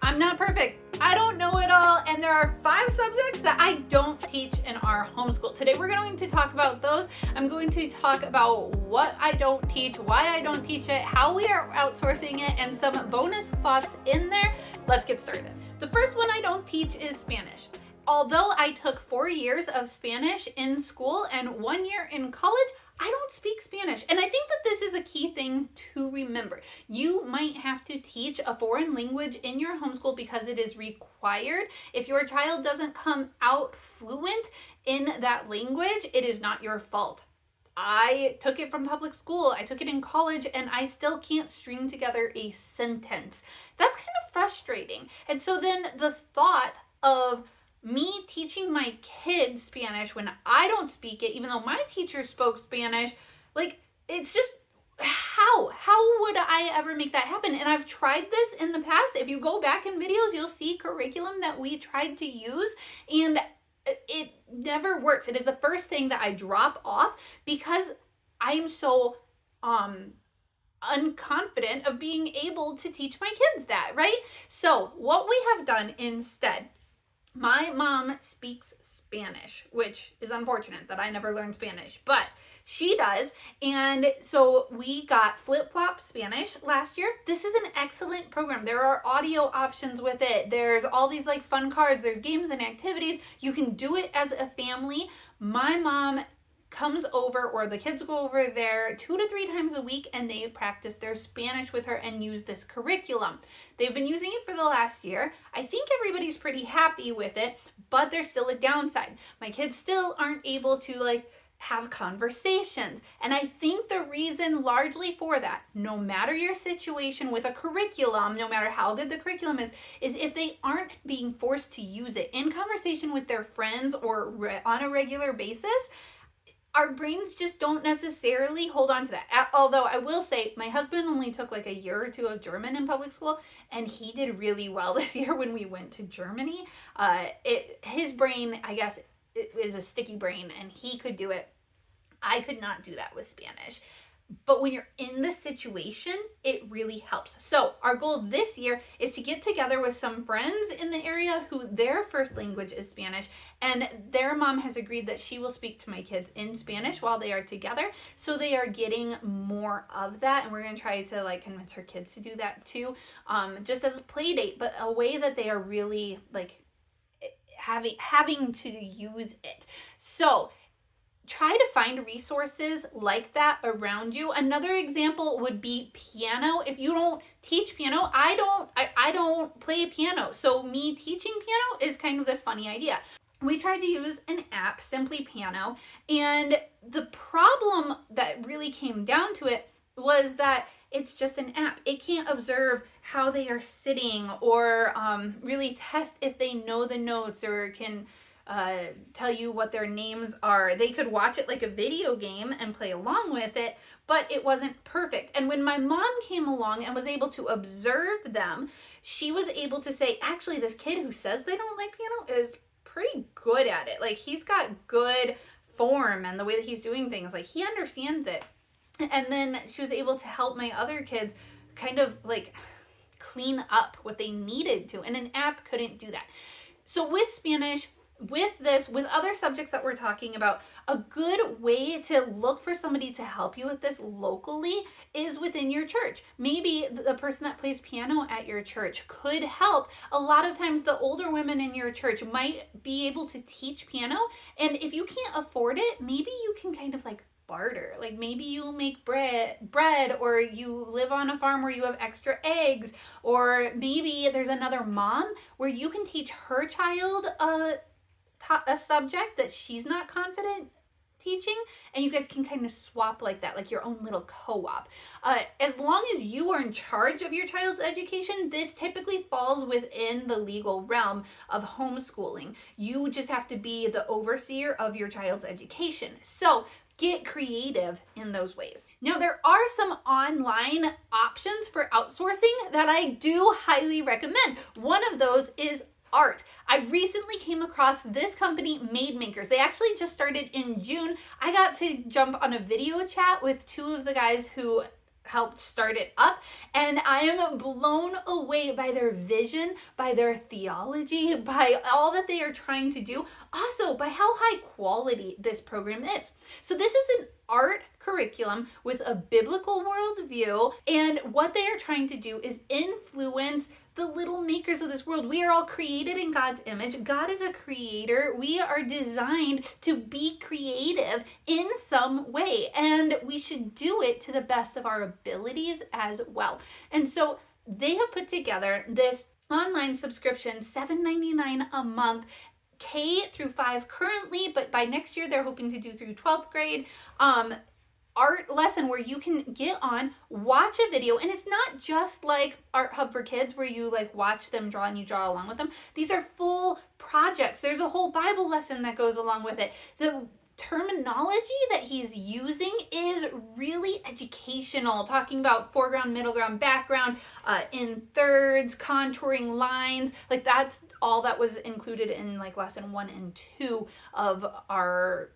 I'm not perfect. I don't know it all, and there are 5 subjects that I don't teach in our homeschool. Today we're going to talk about those. I'm going to talk about what I don't teach, why I don't teach it, how we are outsourcing it, and some bonus thoughts in there. Let's get started. The first one I don't teach is Spanish. Although I took 4 years of Spanish in school and 1 year in college, I don't speak Spanish. And I think that this is a key thing to remember. You might have to teach a foreign language in your homeschool because it is required. If your child doesn't come out fluent in that language, it is not your fault. I took it from public school, I took it in college, and I still can't string together a sentence. That's kind of frustrating. And so then the thought of me teaching my kids Spanish when I don't speak it, even though my teacher spoke Spanish, like, it's just, how would I ever make that happen? And I've tried this in the past. If you go back in videos, you'll see curriculum that we tried to use, and it never works. It is the first thing that I drop off because I'm so unconfident of being able to teach my kids that, right? So what we have done instead, my mom speaks Spanish, which is unfortunate that I never learned Spanish, but she does. And so we got Flip-Flop Spanish last year. This is an excellent program. There are audio options with it. There's all these like fun cards. There's games and activities. You can do it as a family. My mom comes over, or the kids go over there 2 to 3 times a week, and they practice their Spanish with her and use this curriculum. They've been using it for the last year. I think everybody's pretty happy with it, but there's still a downside. My kids still aren't able to have conversations. And I think the reason largely for that, no matter your situation with a curriculum, no matter how good the curriculum is if they aren't being forced to use it in conversation with their friends or on a regular basis, our brains just don't necessarily hold on to that. Although I will say, my husband only took like a year or 2 of German in public school, and he did really well this year when we went to Germany. His brain, I guess, it is a sticky brain, and he could do it. I could not do that with Spanish. But when you're in the situation, it really helps. So our goal this year is to get together with some friends in the area who their first language is Spanish, and their mom has agreed that she will speak to my kids in Spanish while they are together. So they are getting more of that, and we're going to try to convince her kids to do that too, just as a play date, but a way that they are really having to use it. So try to find resources like that around you. Another example would be piano. If you don't teach piano, I don't play piano. So me teaching piano is kind of this funny idea. We tried to use an app, Simply Piano, and the problem that really came down to it was that it's just an app. It can't observe how they are sitting or really test if they know the notes or can tell you what their names are. They could watch it like a video game and play along with it, but it wasn't perfect. And when my mom came along and was able to observe them, she was able to say, actually, this kid who says they don't like piano is pretty good at it. Like, he's got good form and the way that he's doing things, like, he understands it. And then she was able to help my other kids kind of clean up what they needed to, and an app couldn't do that. So with Spanish, with other subjects that we're talking about, a good way to look for somebody to help you with this locally is within your church. Maybe the person that plays piano at your church could help. A lot of times the older women in your church might be able to teach piano, and if you can't afford it, maybe you can kind of barter. Maybe you make bread, or you live on a farm where you have extra eggs, or maybe there's another mom where you can teach her child a subject that she's not confident teaching, and you guys can kind of swap like that, like your own little co-op. As long as you are in charge of your child's education, this typically falls within the legal realm of homeschooling. You just have to be the overseer of your child's education. So get creative in those ways. Now, there are some online options for outsourcing that I do highly recommend. One of those is art. I recently came across this company, Made Makers. They actually just started in June. I got to jump on a video chat with 2 of the guys who helped start it up, and I am blown away by their vision, by their theology, by all that they are trying to do, also by how high quality this program is. So this is an art curriculum with a biblical worldview, and what they are trying to do is influence the little makers of this world. We are all created in God's image. God is a creator. We are designed to be creative in some way, and we should do it to the best of our abilities as well. And so they have put together this online subscription, $7.99 a month, K through 5 currently, but by next year they're hoping to do through 12th grade. Art lesson where you can get on, watch a video, and it's not just like Art Hub for Kids where you like watch them draw and you draw along with them. These are full projects. There's a whole Bible lesson that goes along with it. The terminology that he's using is really educational, talking about foreground, middle ground, background, in thirds, contouring lines. Like that's all that was included in like lesson 1 and 2 of our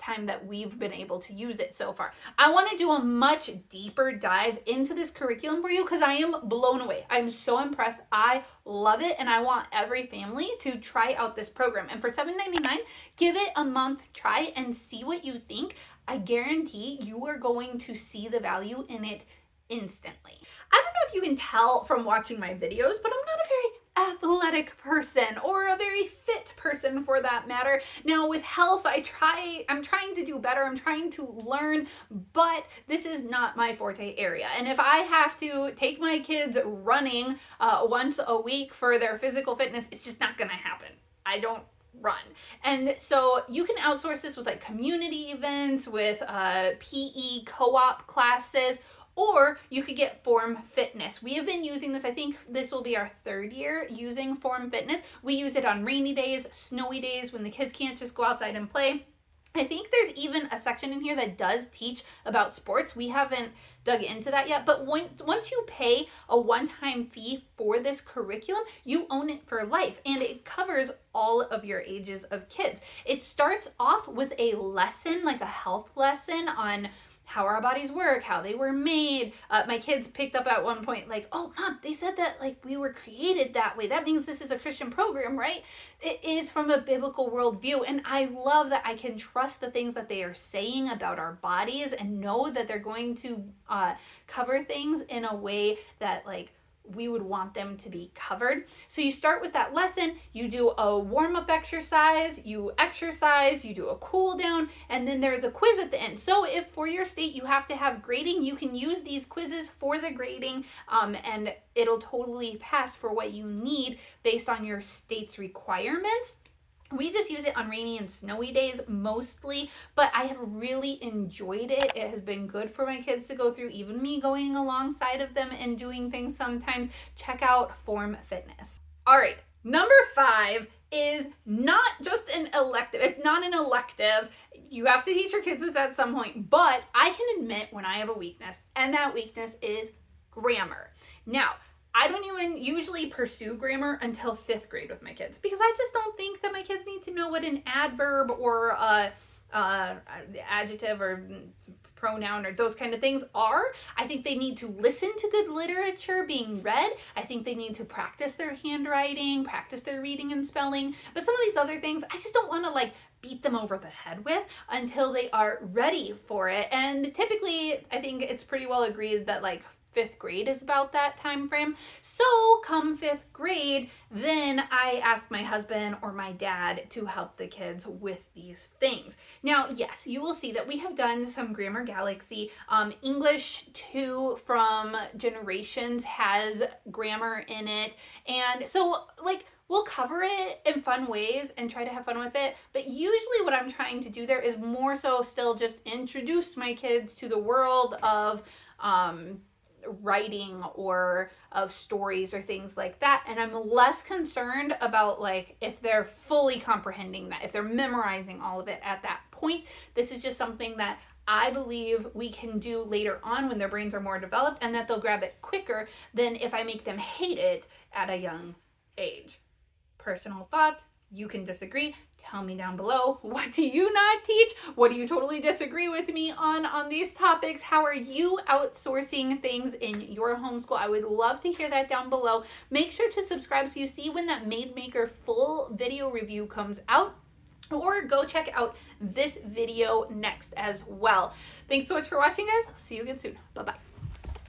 time that we've been able to use it so far. I want to do a much deeper dive into this curriculum for you because I am blown away. I'm so impressed. I love it, and I want every family to try out this program. And for $7.99, give it a month try and see what you think. I guarantee you are going to see the value in it instantly. I don't know if you can tell from watching my videos, but I'm not a very athletic person, or a very fit person for that matter. Now with health, I'm trying to do better. I'm trying to learn, but this is not my forte area. And if I have to take my kids running once a week for their physical fitness, it's just not gonna happen. I don't run. And so you can outsource this with like community events, with PE co-op classes, or you could get Form Fitness. We have been using this, I think this will be our 3rd year using Form Fitness. We use it on rainy days, snowy days, when the kids can't just go outside and play. I think there's even a section in here that does teach about sports. We haven't dug into that yet, but once you pay a one-time fee for this curriculum, you own it for life, and it covers all of your ages of kids. It starts off with a lesson, like a health lesson on how our bodies work, how they were made. My kids picked up at one point like, oh mom, they said that like we were created that way. That means this is a Christian program, right? It is from a biblical worldview. And I love that I can trust the things that they are saying about our bodies and know that they're going to cover things in a way that like we would want them to be covered. So you start with that lesson, you do a warm-up exercise, you exercise, you do a cool down, and then there's a quiz at the end. So if for your state you have to have grading, you can use these quizzes for the grading, and it'll totally pass for what you need based on your state's requirements. We just use it on rainy and snowy days mostly, but I have really enjoyed it. It has been good for my kids to go through, even me going alongside of them and doing things sometimes. Check out Form Fitness. All right, number 5 is not just an elective. It's not an elective. You have to teach your kids this at some point, but I can admit when I have a weakness, and that weakness is grammar. Now, I don't even usually pursue grammar until 5th grade with my kids because I just don't think that my kids need to know what an adverb or adjective or pronoun or those kind of things are. I think they need to listen to good literature being read. I think they need to practice their handwriting, practice their reading and spelling. But some of these other things, I just don't want to like beat them over the head with until they are ready for it. And typically, I think it's pretty well agreed that like 5th grade is about that time frame. So come 5th grade, then I ask my husband or my dad to help the kids with these things. Now, yes, you will see that we have done some Grammar Galaxy. English 2 from Generations has grammar in it. And so like we'll cover it in fun ways and try to have fun with it. But usually what I'm trying to do there is more so still just introduce my kids to the world of writing or of stories or things like that, and I'm less concerned about like if they're fully comprehending that, if they're memorizing all of it at that point. This is just something that I believe we can do later on when their brains are more developed, and that they'll grab it quicker than if I make them hate it at a young age. Personal thoughts, You can disagree. Tell me down below, what do you not teach? What do you totally disagree with me on these topics? How are you outsourcing things in your homeschool? I would love to hear that down below. Make sure to subscribe so you see when that Made Maker full video review comes out, or go check out this video next as well. Thanks so much for watching, guys. See you again soon. Bye-bye.